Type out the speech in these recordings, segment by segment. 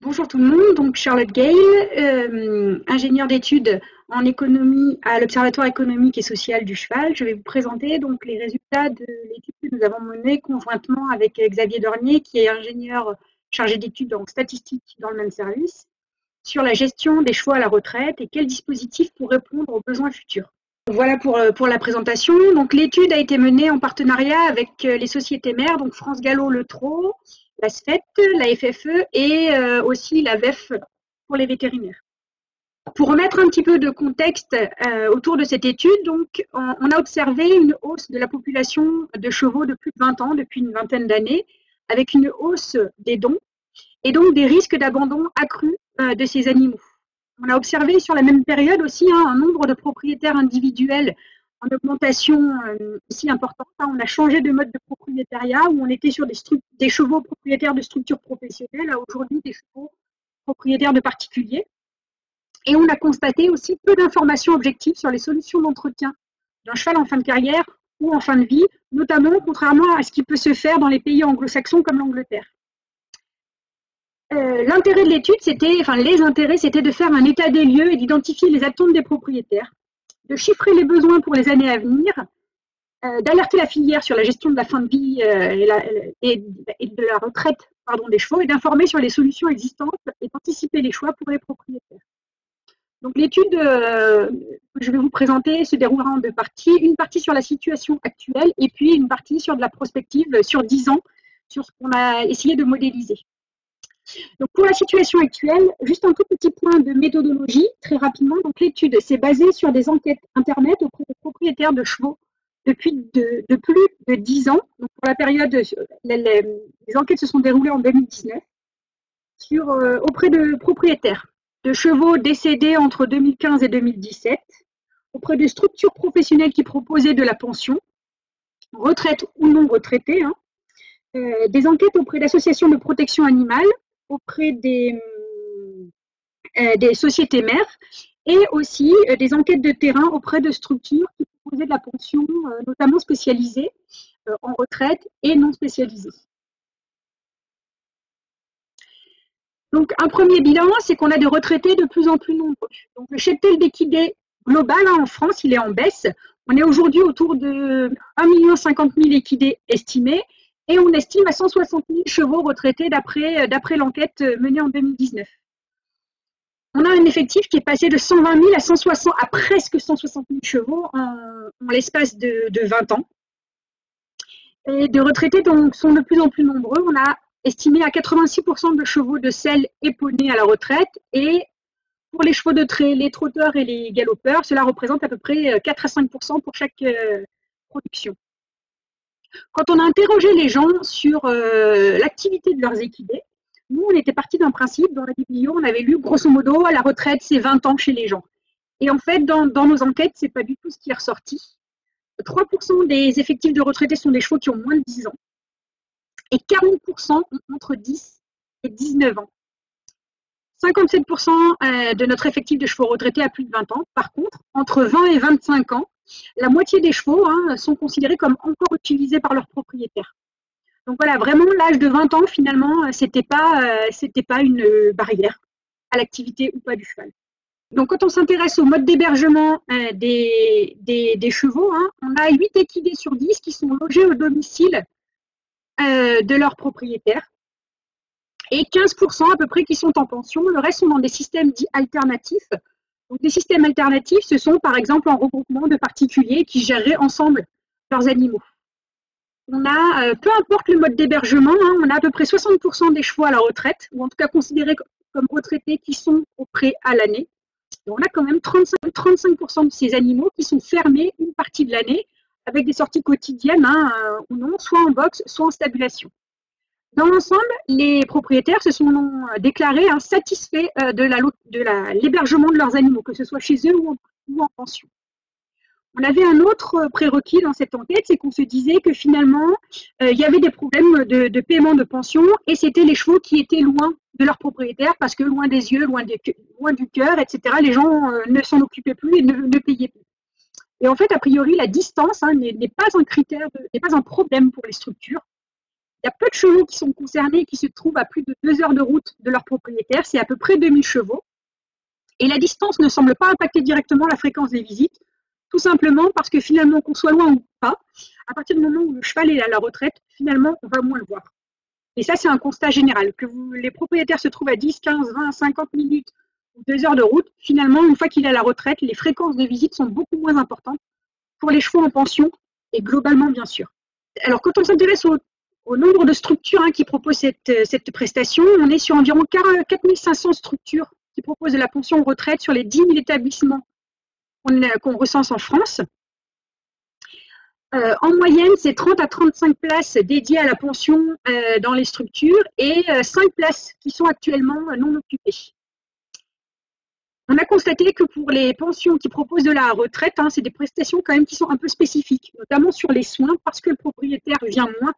Bonjour tout le monde, donc Charlotte Gale, ingénieure d'études en économie à l'Observatoire économique et social du cheval. Je vais vous présenter donc les résultats de l'étude que nous avons menée conjointement avec Xavier Dornier, qui est ingénieur chargé d'études en statistique dans le même service, sur la gestion des choix à la retraite et quels dispositifs pour répondre aux besoins futurs. Voilà pour la présentation. Donc l'étude a été menée en partenariat avec les sociétés mères, donc France Gallo Le Trot, la SFET, la FFE et aussi la VEF pour les vétérinaires. Pour remettre un petit peu de contexte autour de cette étude, donc on a observé une hausse de la population de chevaux de plus de 20 ans depuis une vingtaine d'années, avec une hausse des dons et donc des risques d'abandon accrus de ces animaux. On a observé sur la même période aussi un nombre de propriétaires individuels en augmentation aussi importante. On a changé de mode de propriétariat où on était sur des chevaux propriétaires de structures professionnelles à aujourd'hui des chevaux propriétaires de particuliers. Et on a constaté aussi peu d'informations objectives sur les solutions d'entretien d'un cheval en fin de carrière ou en fin de vie, notamment contrairement à ce qui peut se faire dans les pays anglo-saxons comme l'Angleterre. L'intérêt de l'étude, les intérêts, c'était de faire un état des lieux et d'identifier les attentes des propriétaires, de chiffrer les besoins pour les années à venir, d'alerter la filière sur la gestion de la fin de vie et de la retraite des chevaux et d'informer sur les solutions existantes et d'anticiper les choix pour les propriétaires. Donc l'étude que je vais vous présenter se déroulera en deux parties, une partie sur la situation actuelle et puis une partie sur de la prospective sur 10 ans, sur ce qu'on a essayé de modéliser. Donc pour la situation actuelle, juste un tout petit point de méthodologie, très rapidement. Donc l'étude s'est basée sur des enquêtes internet auprès de propriétaires de chevaux depuis de plus de 10 ans. Donc pour la période, les enquêtes se sont déroulées en 2019 auprès de propriétaires de chevaux décédés entre 2015 et 2017, auprès de structures professionnelles qui proposaient de la pension, retraite ou non retraitée, des enquêtes auprès d'associations de protection animale, auprès des sociétés mères et aussi des enquêtes de terrain auprès de structures qui proposaient de la pension, notamment spécialisées en retraite et non spécialisées. Donc, un premier bilan, c'est qu'on a des retraités de plus en plus nombreux. Donc, le cheptel d'équidés global en France, il est en baisse. On est aujourd'hui autour de 1 50 000 équidés estimés et on estime à 160 000 chevaux retraités d'après l'enquête menée en 2019. On a un effectif qui est passé de 120 000 à presque 160 000 chevaux en l'espace de 20 ans. Et de retraités donc, sont de plus en plus nombreux. On a estimé à 86% de chevaux de selle et poneys à la retraite. Et pour les chevaux de trait, les trotteurs et les galopeurs, cela représente à peu près 4 à 5% pour chaque production. Quand on a interrogé les gens sur l'activité de leurs équidés, nous, on était parti d'un principe, dans la biblio, on avait lu grosso modo, à la retraite, c'est 20 ans chez les gens. Et en fait, dans nos enquêtes, c'est pas du tout ce qui est ressorti. 3% des effectifs de retraités sont des chevaux qui ont moins de 10 ans. Et 40% ont entre 10 et 19 ans. 57% de notre effectif de chevaux retraités a plus de 20 ans. Par contre, entre 20 et 25 ans, la moitié des chevaux sont considérés comme encore utilisés par leurs propriétaires. Donc voilà, vraiment, l'âge de 20 ans, finalement, c'était pas une barrière à l'activité ou pas du cheval. Donc, quand on s'intéresse au mode d'hébergement des chevaux, on a 8 équidés sur 10 qui sont logés au domicile de leurs propriétaires et 15% à peu près qui sont en pension. Le reste sont dans des systèmes dits alternatifs. Donc, des systèmes alternatifs, ce sont par exemple un regroupement de particuliers qui géreraient ensemble leurs animaux. On a, peu importe le mode d'hébergement, on a à peu près 60% des chevaux à la retraite, ou en tout cas considérés comme retraités qui sont au prêt à l'année. Et on a quand même 35% de ces animaux qui sont fermés une partie de l'année, avec des sorties quotidiennes ou non, soit en box, soit en stabulation. Dans l'ensemble, les propriétaires se sont déclarés satisfaits de l'hébergement de leurs animaux, que ce soit chez eux ou en pension. On avait un autre prérequis dans cette enquête, c'est qu'on se disait que finalement, il y avait des problèmes de paiement de pension et c'était les chevaux qui étaient loin de leurs propriétaires parce que loin des yeux, loin du cœur, etc., les gens ne s'en occupaient plus et ne payaient plus. Et en fait, a priori, la distance n'est pas un critère, n'est pas un problème pour les structures. Il y a peu de chevaux qui sont concernés, qui se trouvent à plus de 2 heures de route de leur propriétaire. C'est à peu près 2000 chevaux. Et la distance ne semble pas impacter directement la fréquence des visites, tout simplement parce que finalement, qu'on soit loin ou pas, à partir du moment où le cheval est à la retraite, finalement, on va moins le voir. Et ça, c'est un constat général. Que les propriétaires se trouvent à 10, 15, 20, 50 minutes ou 2 heures de route, finalement, une fois qu'il est à la retraite, les fréquences de visite sont beaucoup moins importantes pour les chevaux en pension et globalement, bien sûr. Alors, quand on s'intéresse au nombre de structures qui proposent cette prestation, on est sur environ 4500 structures qui proposent de la pension retraite sur les 10 000 établissements qu'on recense en France. En moyenne, c'est 30 à 35 places dédiées à la pension dans les structures et 5 places qui sont actuellement non occupées. On a constaté que pour les pensions qui proposent de la retraite, c'est des prestations quand même qui sont un peu spécifiques, notamment sur les soins, parce que le propriétaire vient moins.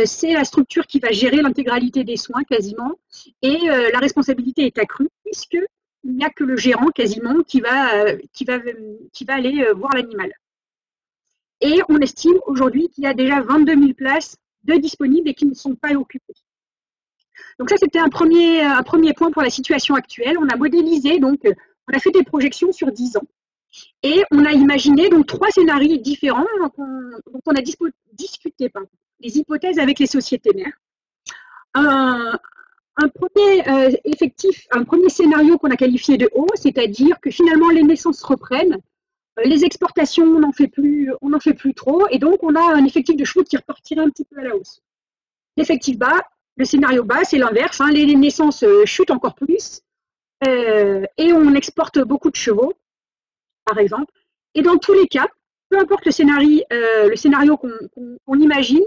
C'est la structure qui va gérer l'intégralité des soins quasiment, et la responsabilité est accrue, puisqu'il n'y a que le gérant quasiment qui va aller voir l'animal. Et on estime aujourd'hui qu'il y a déjà 22 000 places de disponibles et qui ne sont pas occupées. Donc ça, c'était un premier point pour la situation actuelle. On a modélisé, donc on a fait des projections sur 10 ans. Et on a imaginé donc 3 scénarios différents dont on a discuté les hypothèses avec les sociétés mères. Un premier scénario qu'on a qualifié de haut, c'est-à-dire que finalement les naissances reprennent, les exportations, on n'en fait plus trop, et donc on a un effectif de chevaux qui repartirait un petit peu à la hausse. L'effectif bas, le scénario bas, c'est l'inverse, les naissances chutent encore plus, et on exporte beaucoup de chevaux, par exemple. Et dans tous les cas, peu importe le scénario qu'on imagine,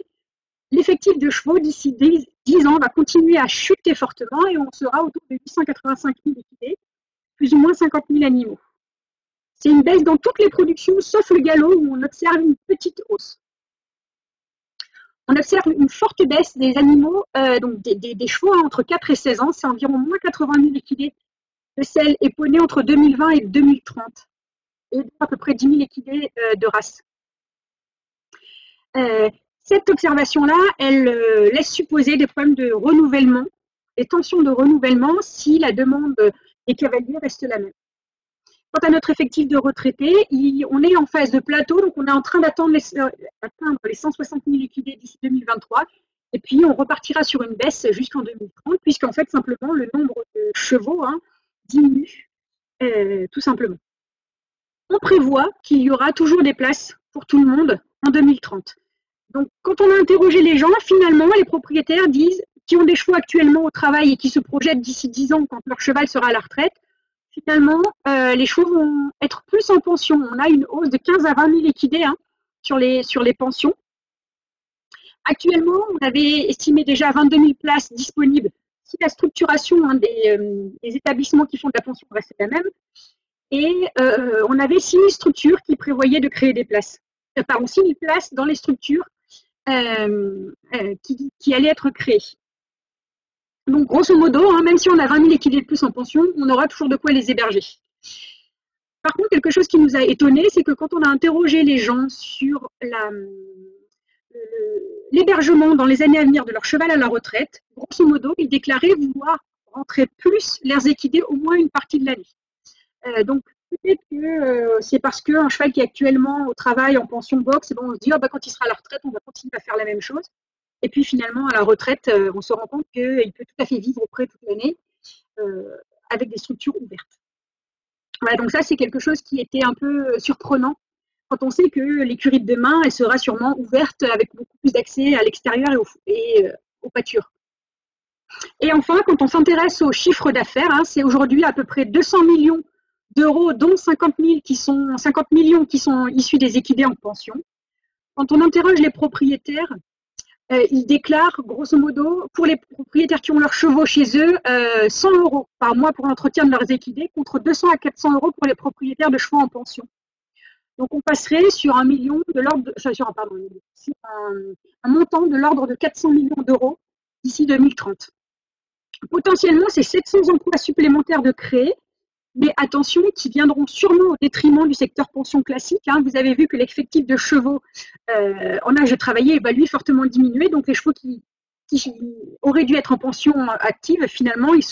l'effectif de chevaux d'ici 10 ans va continuer à chuter fortement et on sera autour de 885 000 équidés, plus ou moins 50 000 animaux. C'est une baisse dans toutes les productions, sauf le galop où on observe une petite hausse. On observe une forte baisse des animaux, donc des chevaux entre 4 et 16 ans, c'est environ moins 80 000 équidés de selles et poneys entre 2020 et 2030, et à peu près 10 000 équidés de race. Cette observation-là, elle laisse supposer des problèmes de renouvellement, des tensions de renouvellement si la demande des cavaliers reste la même. Quant à notre effectif de retraités, on est en phase de plateau, donc on est en train d'atteindre les 160 000 équidés d'ici 2023, et puis on repartira sur une baisse jusqu'en 2030, puisqu'en fait, simplement, le nombre de chevaux diminue, tout simplement. On prévoit qu'il y aura toujours des places pour tout le monde en 2030. Donc, quand on a interrogé les gens, finalement, les propriétaires disent, qui ont des chevaux actuellement au travail et qui se projettent d'ici 10 ans quand leur cheval sera à la retraite, finalement, les chevaux vont être plus en pension. On a une hausse de 15 à 20 000 équidés sur les pensions. Actuellement, on avait estimé déjà 22 000 places disponibles si la structuration des établissements qui font de la pension restait la même. Et on avait 6 000 structures qui prévoyaient de créer des places. 6 000 places dans les structures qui allaient être créées. Donc, grosso modo, même si on a 20 000 équidés de plus en pension, on aura toujours de quoi les héberger. Par contre, quelque chose qui nous a étonnés, c'est que quand on a interrogé les gens sur l'hébergement dans les années à venir de leur cheval à la retraite, grosso modo, ils déclaraient vouloir rentrer plus leurs équidés au moins une partie de l'année. Donc, peut-être que c'est parce qu'un cheval qui est actuellement au travail en pension box, on se dit quand il sera à la retraite, on va continuer à faire la même chose. Et puis finalement, à la retraite, on se rend compte qu'il peut tout à fait vivre auprès toute l'année avec des structures ouvertes. Voilà, donc ça, c'est quelque chose qui était un peu surprenant quand on sait que l'écurie de demain, elle sera sûrement ouverte avec beaucoup plus d'accès à l'extérieur et aux pâtures. Et enfin, quand on s'intéresse aux chiffres d'affaires, c'est aujourd'hui à peu près 200 millions d'euros, dont 50 millions qui sont issus des équidés en pension. Quand on interroge les propriétaires, ils déclarent, grosso modo, pour les propriétaires qui ont leurs chevaux chez eux, 100 € par mois pour l'entretien de leurs équidés, contre 200 à 400 € pour les propriétaires de chevaux en pension. Donc, on passerait sur un montant de l'ordre de 400 millions d'euros d'ici 2030. Potentiellement, c'est 700 emplois supplémentaires de créer, mais attention, qui viendront sûrement au détriment du secteur pension classique. Vous avez vu que l'effectif de chevaux en âge de travailler va lui fortement diminuer, donc les chevaux qui qui auraient dû être en pension active, finalement, ils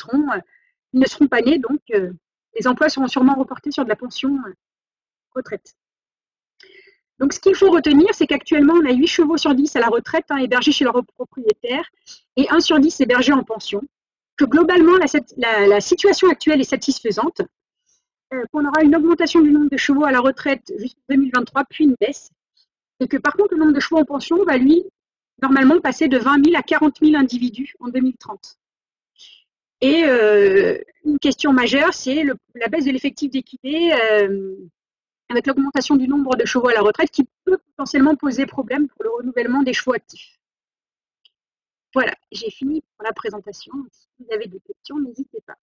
ne seront pas nés, donc les emplois seront sûrement reportés sur de la pension retraite. Donc, ce qu'il faut retenir, c'est qu'actuellement, on a 8 chevaux sur 10 à la retraite, hébergés chez leur propriétaire, et 1 sur 10 hébergés en pension. Que globalement, la situation actuelle est satisfaisante, qu'on aura une augmentation du nombre de chevaux à la retraite jusqu'en 2023, puis une baisse, et que par contre, le nombre de chevaux en pension va, lui, normalement passer de 20 000 à 40 000 individus en 2030. Et une question majeure, c'est la baisse de l'effectif d'équidés avec l'augmentation du nombre de chevaux à la retraite qui peut potentiellement poser problème pour le renouvellement des chevaux actifs. Voilà, j'ai fini pour la présentation. Si vous avez des questions, n'hésitez pas.